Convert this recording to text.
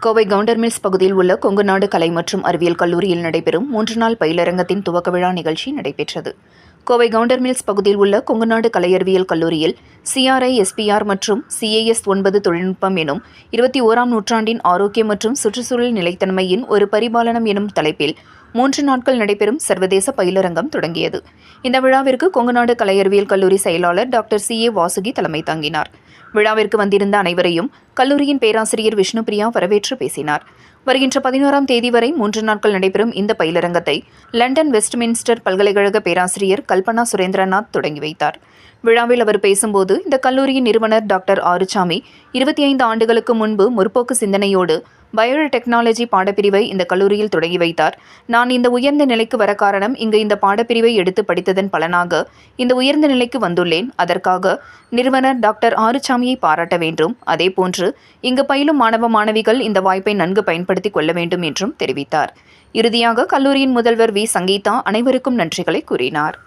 Kovai counter mills பகுதியில் உள்ள கொங்குநாடு கலை மற்றும் அறிவியல் கல்லூரியில் நடைபெறும் 3 நாள் பயிலரங்கத்தின் துவக்க விழா நிகழ்ச்சி நடைபெற்றது. கோவை கவுண்டர் மில்ஸ் பகுதியில் உள்ள கொங்குநாடு கலை அறிவியல் கல்லூரியில் CRI SPR மற்றும் CAS 9 தொழில்நுட்பம் எனும் 21ஆம் நூற்றாண்டின் ஆரோக்கியம் மற்றும் சுற்றுச்சூழல் நிலைத்தன்மையின் ஒரு பரிபாலனம் எனும் தலைப்பில் 3 நாட்கள் நடைபெறும் சர்வதேச பயிலரங்கம் தொடங்கியது. இந்த விழாவிற்கு கொங்குநாடு கலை அறிவியல் கல்லூரி செயலாளர் டாக்டர் CA வாசுகி தலைமை தாங்கினார். விழாவிற்கு வந்திருந்த அனைவரையும் கல்லூரியின் பேராசிரியர் விஷ்ணுபிரியா வரவேற்று பேசினார். வருகின்ற 11ஆம் தேதி வரை 3 நாட்கள் நடைபெறும் இந்த பயிலரங்கத்தை லண்டன் வெஸ்ட்மின்ஸ்டர் பல்கலைக்கழக பேராசிரியர் கல்பனா சுரேந்திரநாத் தொடங்கி வைத்தார். விழாவில் அவர் பேசும்போது, இந்த கல்லூரியின் நிறுவனர் டாக்டர் ஆறுசாமி 25 ஆண்டுகளுக்கு முன்பு முற்போக்கு சிந்தனையோடு பயோடெக்னாலஜி பாடப்பிரிவை இந்த கல்லூரியில் தொடங்கி வைத்தார். நான் இந்த உயர்ந்த நிலைக்கு வர காரணம், இங்கு இந்த பாடப்பிரிவை எடுத்து படித்ததன் பலனாக இந்த உயர்ந்த நிலைக்கு வந்துள்ளேன். அதற்காக நிறுவனர் டாக்டர் ஆறுசாமியை பாராட்ட வேண்டும். அதேபோன்று இங்கு பயிலும் மாணவ மாணவிகள் இந்த வாய்ப்பை நன்கு பயன்படுத்திக் கொள்ள வேண்டும் என்றும் தெரிவித்தார். இறுதியாக கல்லூரியின் முதல்வர் வி. சங்கீதா அனைவருக்கும் நன்றிகளை கூறினார்.